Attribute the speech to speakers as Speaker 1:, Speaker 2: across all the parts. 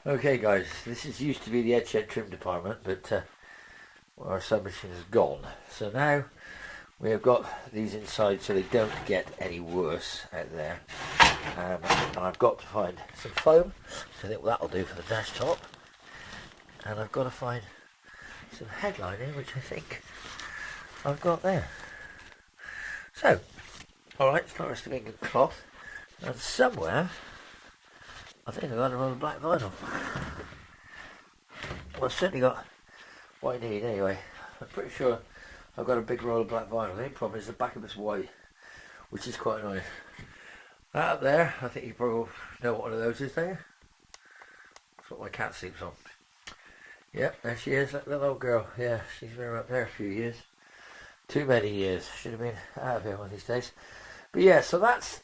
Speaker 1: Okay guys, this used to be the EdShed trim department, but our sewing machine is gone. So now we have got these inside so they don't get any worse out there. And I've got to find some foam, so I think that'll do for the dash top. And I've got to find some headlining, which I think I've got there. So, alright, it's not resting in cloth. And somewhere, I think I've got a roll of black vinyl. Well, I've certainly got what I need anyway. I'm pretty sure I've got a big roll of black vinyl. The only problem is the back of it's white, which is quite annoying. That up there, I think you probably know what one of those is there. That's what my cat sleeps on. Yep, there she is, that little old girl. Yeah, she's been up there a few years. Too many years. Should have been out of here one of these days. But yeah, so that's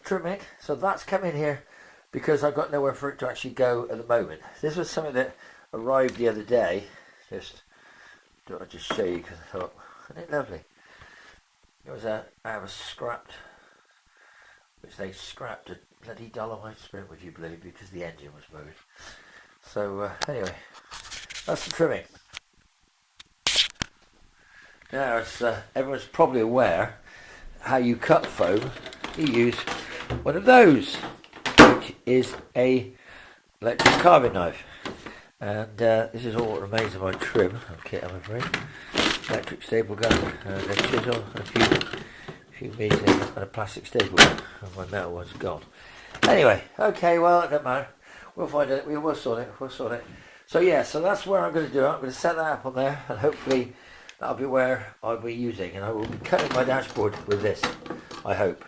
Speaker 1: trimming. So that's come in here because I've got nowhere for it to actually go at the moment. This was something that arrived the other day. I'll just show you because I thought, isn't it lovely? It was out of a scrapped, which they scrapped a bloody Dolomite Sprint, would you believe, because the engine was moved. So anyway, that's the trimming. Now, as everyone's probably aware, how you cut foam, you use one of those, which is a electric carving knife. And this is all that remains of my trim kit, I'm afraid. Electric staple gun, and a chisel, and a few measly, and a plastic staple gun. And my metal one's gone. Anyway, okay, well, it doesn't matter. We'll find it. We'll sort it. So yeah, so that's where I'm going to do it. I'm going to set that up on there, and hopefully that'll be where I'll be using, and I will be cutting my dashboard with this, I hope.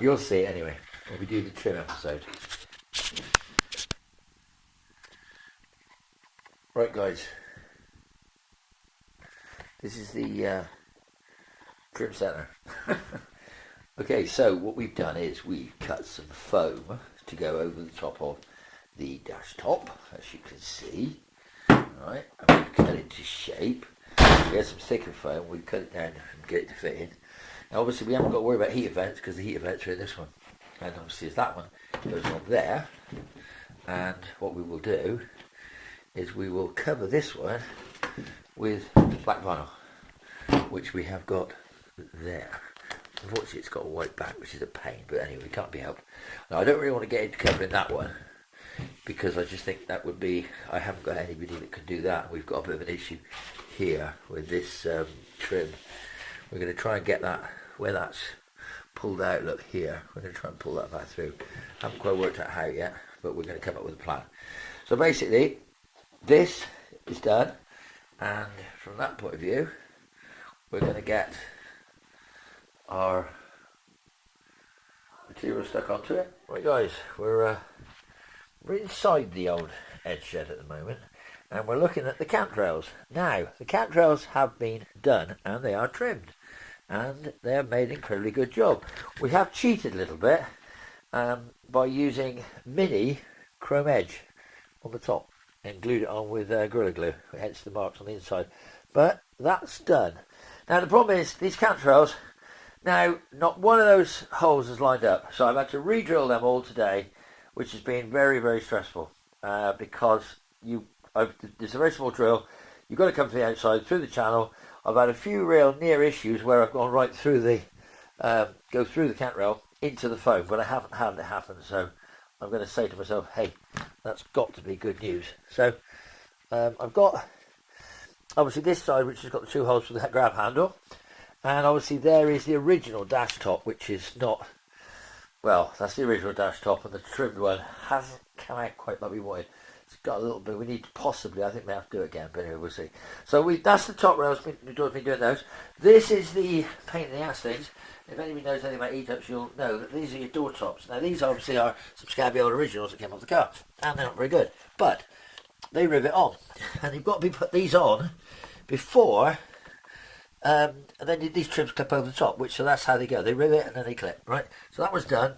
Speaker 1: You'll see it anyway, when we do the trim episode. Right guys, this is the trim center. Okay, so what we've done is we've cut some foam to go over the top of the dash top, as you can see. Right, and we've cut it to shape. We had some thicker foam, we cut it down and get it to fit in. Now obviously we haven't got to worry about heater vents because the heater vents are in this one. And obviously as that one goes on there, and what we will do is we will cover this one with black vinyl, which we have got there. Unfortunately it's got a white back, which is a pain, but anyway, it can't be helped. Now I don't really want to get into covering that one, because I just think that would be, I haven't got anybody that can do that. We've got a bit of an issue here with this trim. We're going to try and get that, where that's pulled out, look here, we're going to try and pull that back through. Haven't quite worked out how yet, but we're going to come up with a plan. So basically, this is done, and from that point of view, we're going to get our material stuck onto it. Right guys, we're inside the old EdShed at the moment, and we're looking at the cantrails. Now, the cantrails have been done, and they are trimmed, and they're made an incredibly good job. We have cheated a little bit by using mini chrome edge on the top, and glued it on with Gorilla Glue, hence the marks on the inside. But that's done. Now the problem is, these cantrails, now not one of those holes is lined up, so I've had to re-drill them all today, which has been very, very stressful, because there's a very small drill, you've got to come from the outside, through the channel. I've had a few real near issues where I've gone right through the, go through the cantrail into the foam, but I haven't had it happen, so I'm going to say to myself, hey, that's got to be good news. So I've got obviously this side, which has got the two holes for the grab handle, and obviously there is the original dash top, which is not, well, that's the original dash top, and the trimmed one hasn't come out quite like we wanted. It's got a little bit, we need to possibly, I think we have to do it again, but anyway, we'll see. So that's the top rails, we've been doing those. This is the pain in the ass things. If anybody knows anything about E-Types, you'll know that these are your door tops. Now these obviously are some scabby old originals that came off the car, and they're not very good, but they rivet on, and you've got to put these on before, and then these trims clip over the top, so that's how they go. They rivet and then they clip, right? So that was done,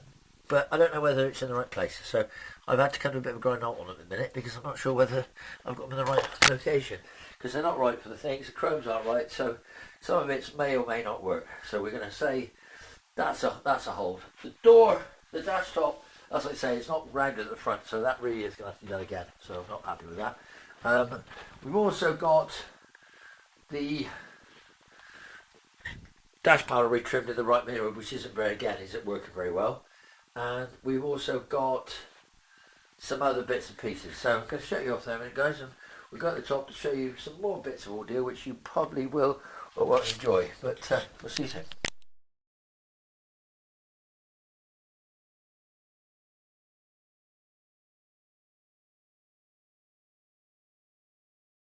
Speaker 1: but I don't know whether it's in the right place. So I've had to come to a bit of a grind out on them in a minute, because I'm not sure whether I've got them in the right location, because they're not right for the things. The chromes aren't right, so some of it may or may not work. So we're going to say that's a hold. The door, the dash top, as I say, it's not rounded at the front, so that really is going to have to be done again. So I'm not happy with that. We've also got the dash panel retrimmed in the right mirror, which isn't working very well. And we've also got some other bits and pieces. So I'm going to show you off there a minute, guys, and we've got the top to show you some more bits of audio which you probably will or won't enjoy, but we'll see you soon.